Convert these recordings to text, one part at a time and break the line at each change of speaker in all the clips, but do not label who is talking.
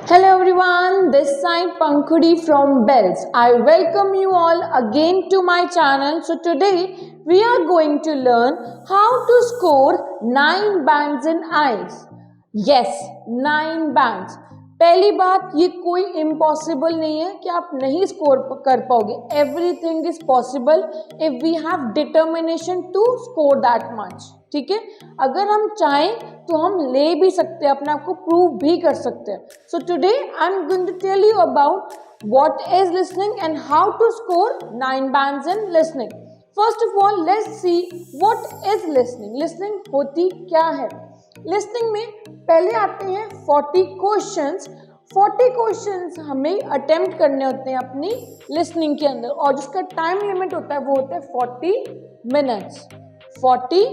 Hello everyone, this side Pankhudi from Bells. I welcome you all again to my channel. So today we are going to learn how to score 9 bands in IELTS. Yes, 9 bands. पहली बात, ये कोई impossible नहीं है कि आप नहीं score कर पाओगे. Everything is possible if we have determination to score that much. ठीक है, अगर हम चाहें तो हम ले भी सकते हैं, अपने आप को प्रूव भी कर सकते हैं. So today I am going to tell you about what is listening and how to score 9 bands in listening. First of all let's see what is listening. Listening होती क्या है? लिसनिंग में पहले आते हैं 40 क्वेश्चंस. 40 क्वेश्चंस हमें attempt करने होते हैं अपनी लिसनिंग के अंदर, और जिसका टाइम लिमिट होता है वो होता है 40 मिनट्स. 40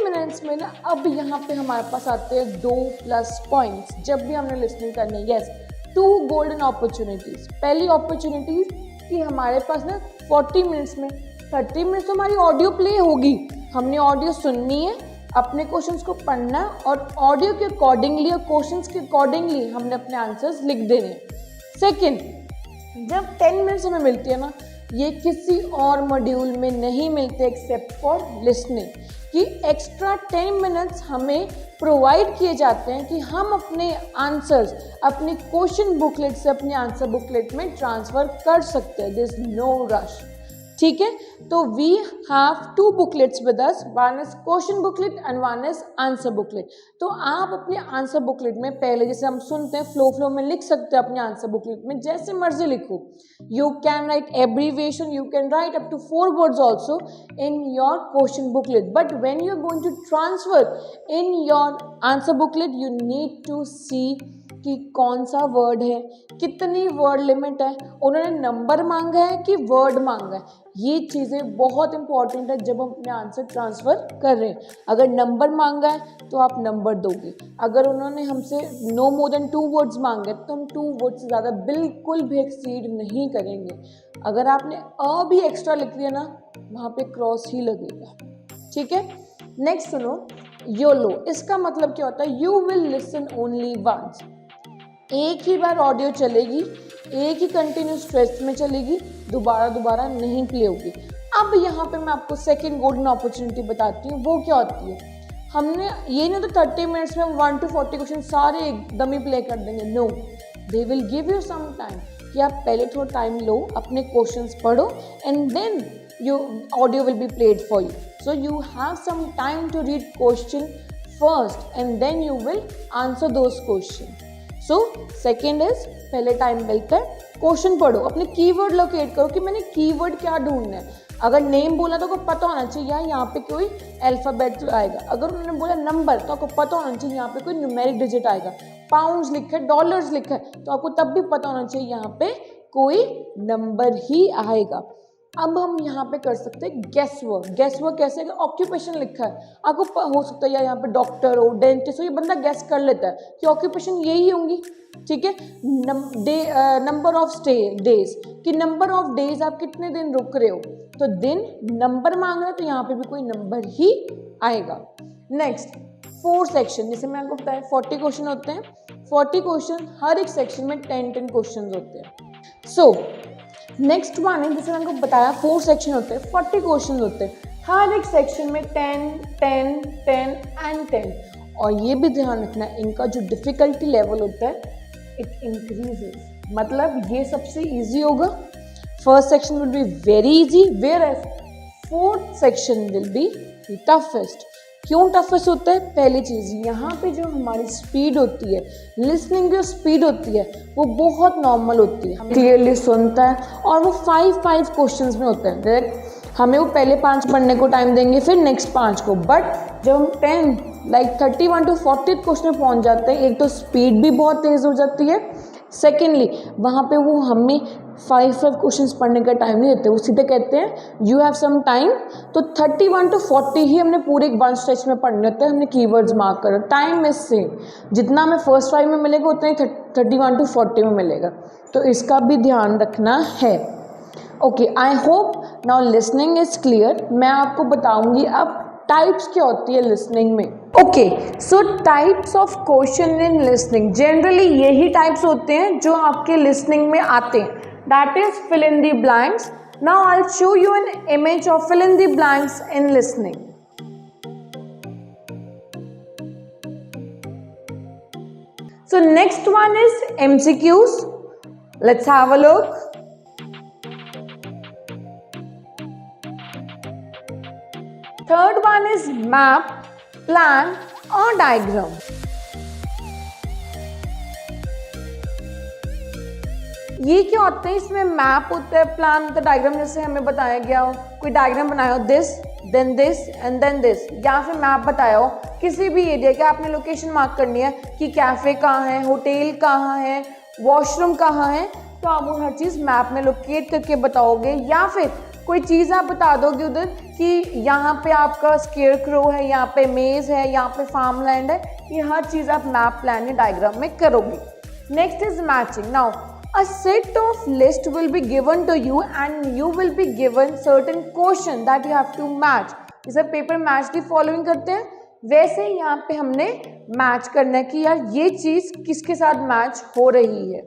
मिनट्स में ना, अब यहाँ पे हमारे पास आते हैं 2+ पॉइंट्स जब भी हमने लिसनिंग करनी है. Yes, 2 golden opportunities. पहली अपॉर्चुनिटी कि हमारे पास ना 40 मिनट्स में 30 मिनट्स तो हमारी ऑडियो प्ले होगी. हमने ऑडियो सुननी है, अपने क्वेश्चंस को पढ़ना है, और ऑडियो के अकॉर्डिंगली और क्वेश्चंस के अकॉर्डिंगली हमने अपने आंसर्स लिख देने हैं. सेकेंड, जब 10 मिनट्स हमें मिलती है ना, ये किसी और मॉड्यूल में नहीं मिलते एक्सेप्ट फॉर लिसनिंग, कि एक्स्ट्रा 10 मिनट्स हमें प्रोवाइड किए जाते हैं कि हम अपने आंसर्स अपनी क्वेश्चन बुकलेट से अपने आंसर बुकलेट में ट्रांसफ़र कर सकते हैं. This no rush. ठीक है, तो we have 2 booklets with us. One is question booklet and one is answer booklet. तो आप अपने आंसर बुकलेट में पहले, जैसे हम सुनते हैं, फ्लो में लिख सकते हैं अपने आंसर बुकलेट में जैसे मर्जी लिखो. You can write abbreviation, you can write up to 4 words also in your question booklet. But when you are going to transfer in your answer booklet, you need to see कि कौन सा word है, कितनी word limit है, उन्होंने number मांगा है कि वर्ड मांगा है. ये चीज़ें बहुत इंपॉर्टेंट है जब हम अपने आंसर ट्रांसफ़र कर रहे हैं. अगर नंबर मांगा है तो आप नंबर दोगे. अगर उन्होंने हमसे नो मोर देन 2 वर्ड्स मांगे तो हम 2 वर्ड से ज़्यादा बिल्कुल भी एक्सीड नहीं करेंगे. अगर आपने अ भी एक्स्ट्रा लिख दिया ना, वहाँ पे क्रॉस ही लगेगा. ठीक है, नेक्स्ट सुनो, योलो. इसका मतलब क्या होता है? You will listen only once. एक ही बार ऑडियो चलेगी, एक ही कंटिन्यूस स्ट्रेच में चलेगी, दोबारा नहीं प्ले होगी. अब यहाँ पे मैं आपको सेकंड गोल्डन अपॉर्चुनिटी बताती हूँ. वो क्या होती है? हमने ये नहीं तो 30 मिनट्स में 1 to 40 क्वेश्चन सारे एकदम ही प्ले कर देंगे. No, they will give you some time कि आप पहले थोड़ा टाइम लो, अपने क्वेश्चंस पढ़ो, and then your audio will be played for you. So you have some time to read question first and then you will answer those question. So second is, पहले time मिलता है, question पढ़ो, अपने keyword locate करो कि मैंने keyword क्या ढूंढना है. अगर नेम बोला तो आपको पता होना चाहिए यार यहाँ पे कोई अल्फ़ाबेट आएगा. अगर उन्होंने बोला नंबर तो आपको पता होना चाहिए यहाँ पे कोई न्यूमेरिक डिजिट आएगा. पाउंड्स लिखा है, डॉलर्स लिखा है, तो आपको तब भी पता होना चाहिए यहाँ पे कोई नंबर ही आएगा. अब हम यहाँ पे कर सकते हैं गेस वर्क. गेस वर्क कैसे? ऑक्यूपेशन लिखा है, आपको हो सकता है यार यहाँ पे डॉक्टर हो, डेंटिस्ट हो, ये बंदा गेस कर लेता है कि ऑक्यूपेशन यही होंगी. ठीक है, नंबर ऑफ डेज, कि नंबर ऑफ डेज आप कितने दिन रुक रहे हो, तो दिन नंबर मांग रहे हो तो यहाँ पे भी कोई नंबर ही आएगा. नेक्स्ट 4 सेक्शन, जैसे मैं आपको बताया 40 क्वेश्चन होते हैं. 40 क्वेश्चन, हर एक सेक्शन में 10 क्वेश्चन होते हैं. सो नेक्स्ट वन है, जैसे मैंने आपको बताया 4 सेक्शन होते हैं, 40 क्वेश्चन होते हैं, हर एक सेक्शन में 10 10 10 एंड 10. और ये भी ध्यान रखना, इनका जो डिफिकल्टी लेवल होता है इट इंक्रीजेज. मतलब ये सबसे इजी होगा, first section will be very easy, whereas 4th section will be toughest. क्यों टफेस्ट होता है? पहली चीज़, यहाँ पे जो हमारी स्पीड होती है, लिसनिंग जो स्पीड होती है वो बहुत नॉर्मल होती है. हम क्लियरली सुनता है, और वो 5 क्वेश्चंस में होता है. हमें वो पहले 5 पढ़ने को टाइम देंगे, फिर नेक्स्ट 5 को. बट जब हम 10 लाइक 31 to 40 क्वेश्चन में पहुँच जाते हैं, एक तो स्पीड भी बहुत तेज़ हो जाती है, सेकेंडली वहाँ पे वो हमें 5 क्वेश्चंस पढ़ने का टाइम नहीं देते. वो सीधे कहते हैं यू हैव सम टाइम. तो 31 to 40 ही हमने पूरे 1 स्ट्रेच में पढ़ने होते हैं. हमने कीवर्ड्स मार्क करो, टाइम इज सेम, जितना हमें फर्स्ट 5 में मिलेगा उतना ही 31 to 40 में मिलेगा. तो इसका भी ध्यान रखना है. Okay, I hope now listening is clear. मैं आपको बताऊंगी अब टाइप्स क्या होती है लिसनिंग में. Okay, so types of question in listening, generally यही टाइप्स होते हैं जो आपके लिसनिंग में आते हैं, that is fill in the blanks. Now I will show you an image of fill in the blanks in listening. So next one is MCQs. Let's have a look. Third one is map, plan or diagram. ये क्या होता है, इसमें map होता है, plan होता है, diagram जैसे हमें बताया गया हो, कोई डायग्राम बनाया हो, this then this and then this, या फिर मैप बताया हो किसी भी एरिया की, आपने लोकेशन मार्क करनी है कि कैफे कहाँ है, होटल कहाँ है, वॉशरूम कहाँ है, तो आप वो हर चीज़ मैप में लोकेट करके बताओगे. या फिर कोई चीज़ आप बता दोगे उधर कि यहाँ पे आपका स्केयर क्रो है, यहाँ पे मेज है, यहाँ पे फार्म लैंड है, ये हर चीज़ आप मैप प्लान या डायग्राम में करोगे. Next is matching. Now a set of list will be given to you and you will be given certain question that you have to match. जैसे पेपर मैच दी फॉलोइंग करते हैं, वैसे ही यहाँ पे हमने मैच करना है कि यार ये चीज़ किसके साथ मैच हो रही है.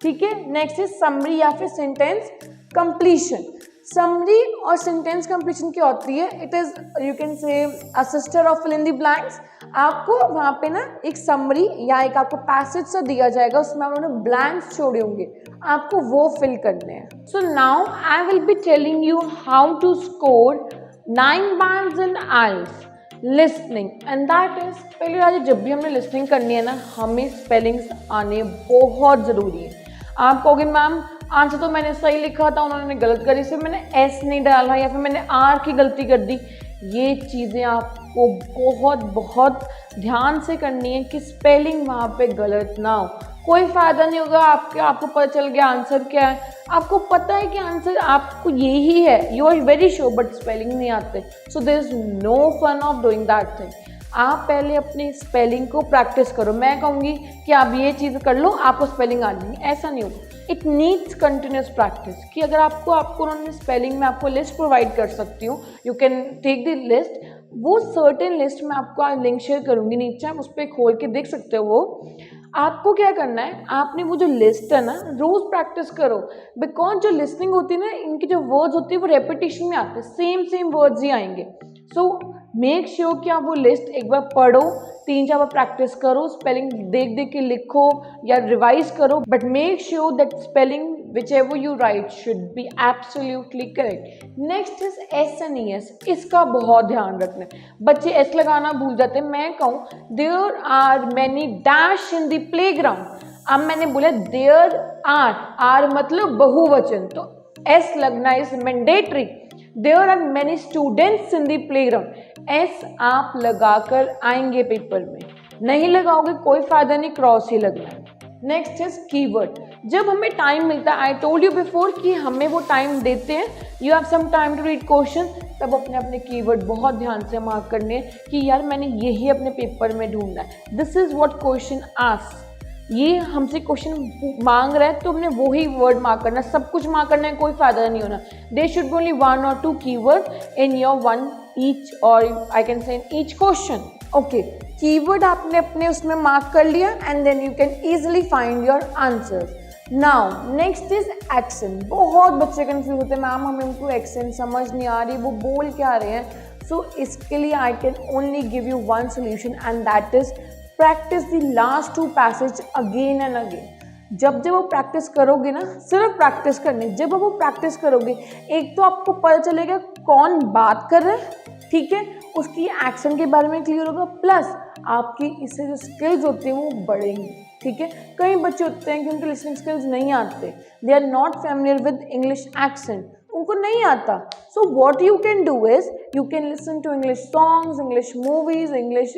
ठीक है. नेक्स्ट इज समरी या फिर सेंटेंस कंप्लीशन. समरी और सेंटेंस कंप्लीशन क्या होती है, it is you can say a sister of fill in the blanks. आपको वहाँ पे ना एक समरी या एक आपको पैसेज सा दिया जाएगा, उसमें आप उन्होंने ब्लैंक्स छोड़े होंगे, आपको वो फिल करने हैं. So now I will be telling you how to score 9 bands in IELTS listening, and that is, पहली बात जब भी हमने लिसनिंग करनी है ना, हमें स्पेलिंग्स आने बहुत ज़रूरी है. आप कहोगे मैम आंसर तो मैंने सही लिखा था, उन्होंने गलत करी, सिर्फ मैंने एस नहीं डाला या फिर मैंने आर की गलती कर दी. ये चीज़ें आपको बहुत बहुत ध्यान से करनी है कि स्पेलिंग वहाँ पे गलत ना हो. कोई फ़ायदा नहीं होगा आपको पता चल गया आंसर क्या है, आपको पता है कि आंसर आपको यही है, you are very sure, but spelling नहीं आते, so there is no fun of doing that thing. आप पहले अपनी स्पेलिंग को प्रैक्टिस करो. मैं कहूँगी कि आप ये चीज़ कर लो, आपको स्पेलिंग आ जाएगी, ऐसा नहीं होगा. It needs continuous practice. कि अगर आपको उन्होंने स्पेलिंग में आपको लिस्ट प्रोवाइड कर सकती हूँ, you can take the list, वो सर्टेन लिस्ट में आपको आज लिंक शेयर करूँगी नीचे, आप उस पर खोल के देख सकते हो. वो आपको क्या करना है, आपने वो जो लिस्ट है ना रोज़ प्रैक्टिस करो, बिकॉज जो लिसनिंग होती है ना, इनकी जो वर्ड्स होती है वो रेपिटेशन में आते हैं, सेम वर्ड्स ही आएंगे. सो मेक श्योर कि आप वो लिस्ट एक बार पढ़ो, 3-4 बार प्रैक्टिस करो, स्पेलिंग देख देख के लिखो या रिवाइज करो, but make sure that spelling which ever you right should be absolutely correct. Next is S and E S. इसका बहुत ध्यान रखना है, बच्चे एस लगाना भूल जाते हैं. मैं कहूँ there are many dash in the playground. अब मैंने बोला देयर आर मतलब बहुवचन, तो एस लगना is mandatory. There are many students in the playground. S आप लगाकर आएंगे पेपर में, नहीं लगाओगे कोई फायदा नहीं, क्रॉस ही लगना है. Next is keyword. जब हमें टाइम मिलता है, आई टोल्ड यू बिफोर कि हमें वो टाइम देते हैं, you have some time to read question, तब अपने कीवर्ड बहुत ध्यान से मार्क करने हैं कि यार मैंने यही अपने पेपर में ढूंढना है. This is what question ask. ये हमसे क्वेश्चन मांग रहा है तो हमने वही वर्ड मार्क करना, सब कुछ मार्क करना है, कोई फायदा नहीं होना. There should be only 1 or 2 keyword in your one each, और I can say in each question. Okay, keyword आपने अपने उसमें मार्क कर लिया and then you can easily find your answer. Now next is accent. बहुत बच्चे confuse होते हैं, मैम हमें उनको एक्सेंट समझ नहीं आ रही, वो बोल क्या रहे हैं. सो इसके लिए I can only give you one solution and that is practice the last 2 passage again and again. जब वो प्रैक्टिस करोगे ना, सिर्फ प्रैक्टिस करनी, जब वो प्रैक्टिस करोगे, एक तो आपको पता चलेगा कौन बात कर रहा है, ठीक है, उसकी एक्शन के बारे में क्लियर होगा, प्लस आपकी इससे जो स्किल्स होती हैं वो बढ़ेंगी. ठीक है. कई बच्चे होते हैं कि उनके लिसनिंग स्किल्स नहीं आते, they are not familiar with English accent, उनको नहीं आता. So what you can do is you can listen to English songs, English movies, English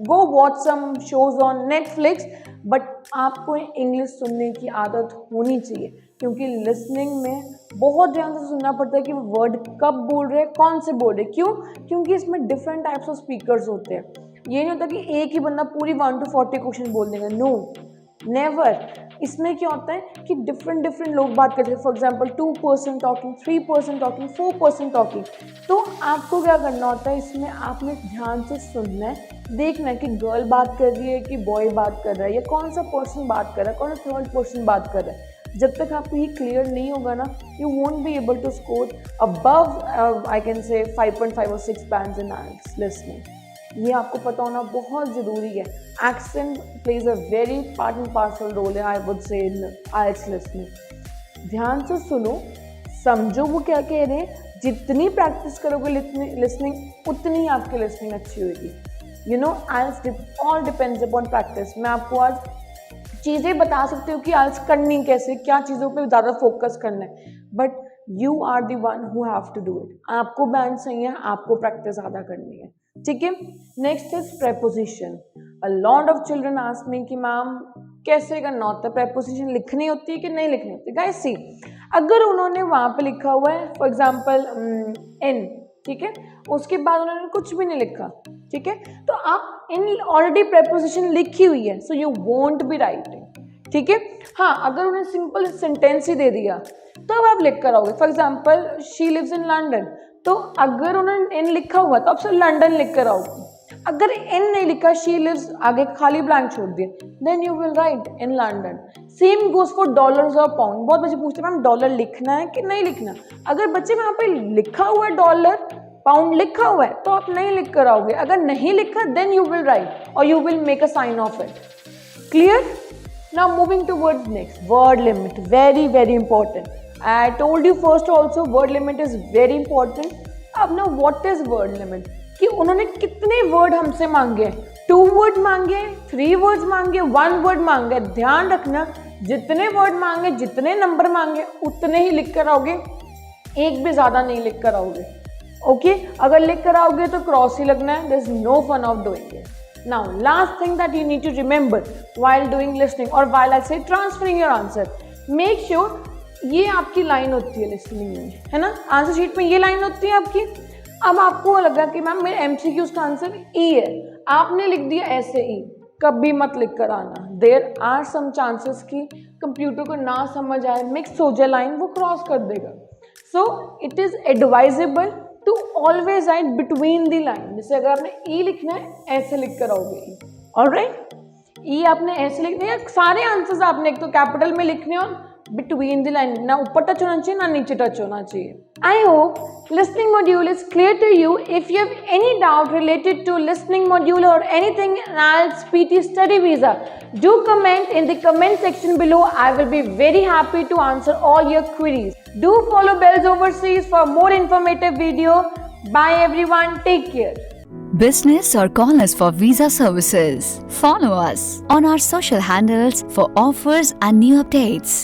go watch some shows on Netflix, but आपको English सुनने की आदत होनी चाहिए, क्योंकि लिसनिंग में बहुत ध्यान से सुनना पड़ता है कि वो वर्ड कब बोल रहे हैं, कौन से बोल रहे हैं. क्यों? क्योंकि इसमें डिफरेंट टाइप्स ऑफ स्पीकर्स होते हैं. ये नहीं होता कि एक ही बंदा पूरी 1 to 40 क्वेश्चन बोल देगा. No, never. इसमें क्या होता है कि डिफरेंट लोग बात करते हैं, for example 2% talking, 3% talking, 4% talking. तो आपको क्या करना होता है, इसमें आपने ध्यान से सुनना है, देखना है कि गर्ल बात कर रही है कि बॉय बात कर रहा है, या कौन सा पर्सन बात कर रहा है, कौन सा थर्ड पर्सन बात कर रहा है। जब तक आपको ये क्लियर नहीं होगा ना, you won't be able to score above I can say 5.5 और 6 बैंड्स इन IELTS लिसनिंग। ये आपको पता होना बहुत ज़रूरी है। Accent plays a very part and parcel role है, I would say, in IELTS listening. ध्यान से सुनो, समझो वो क्या कह रहे हैं। जितनी प्रैक्टिस करोगे लिसनिंग, उतनी आपकी लिसनिंग अच्छी होगी। You know, IELTS all depends upon practice. मैं आपको आज चीज़ें बता सकती हूँ कि IELTS करनी कैसे, क्या चीज़ों पे ज़्यादा फोकस करना है, but you are the one who have to do it. आपको बैंड सही है, आपको प्रैक्टिस ज़्यादा करनी है, ठीक है। Next is preposition. A lot of children ask me कि मैम कैसे करना होता है, प्रेपोजिशन लिखनी होती है कि नहीं लिखनी होती। गाइस सी, अगर उन्होंने वहाँ पे लिखा हुआ है फॉर एग्जाम्पल इन, ठीक है, उसके बाद उन्होंने कुछ भी नहीं लिखा, ठीक है, तो आप इन ऑलरेडी प्रेपोजिशन लिखी हुई है, so you won't be writing, ठीक है। हाँ, अगर उन्हें सिंपल सेंटेंस ही दे दिया तो अब आप लिख कर आओगे। For example she lives in London, तो अगर उन्होंने इन लिखा हुआ तो आप सिर्फ लंडन लिख कर आओगे। अगर इन नहीं लिखा, शी लिव्स आगे खाली ब्लैंक छोड़ दिए, then you will write in London. Same goes for dollars और पाउंड। बहुत बच्चे पूछते हैं मैम डॉलर लिखना है कि नहीं लिखना। अगर बच्चे वहाँ पे लिखा हुआ है डॉलर, पाउंड लिखा हुआ है, तो आप नहीं लिख कर आओगे। अगर नहीं लिखा, देन यू विल राइट और you will make a sign of it. Clear? Now moving towards next, word limit, very important. I told you first also word limit is very important. अब ना what is word limit? कि उन्होंने कितने word हमसे मांगे, 2 word मांगे, 3 words मांगे, 1 word मांगे। ध्यान रखना, जितने word मांगे, जितने नंबर मांगे, उतने ही लिख कर आओगे, एक भी ज्यादा नहीं लिख कर आओगे। ओके, अगर लिख कर आओगे तो क्रॉस ही लगना है। There is no fun of doing it. Now, last thing that you need to remember while doing listening or while I say transferring your answer, make sure ये आपकी लाइन होती है लिसनिंग में, है ना, आंसर शीट में ये line होती है आपकी। अब आपको लगा कि मैम मेरे MCQ का आंसर ई है, आपने लिख दिया ऐसे ई, कभी मत लिख कर आना। देयर आर सम चांसेस कि कंप्यूटर को ना समझ आए, मिक्स हो जाए लाइन, वो क्रॉस कर देगा। So it is advisable to always write between the line. जैसे अगर आपने ई लिखना है, ऐसे लिख कर आओगे ई, ऑलराइट। ई आपने ऐसे लिखना है, सारे आंसर्स आपने एक तो कैपिटल में लिखने और बिटवीन द लाइन, ना ऊपर टच होना चाहिए ना नीचे टच होना चाहिए। I hope listening module is clear to you. If you have any doubt related to listening module or anything in IELTS PT study visa, do comment in the comment section below. I will be very happy to answer all your queries. Do follow Bells Overseas for more informative video. Bye everyone. Take care.
Business or call us for visa services. Follow us on our social handles for offers and new updates.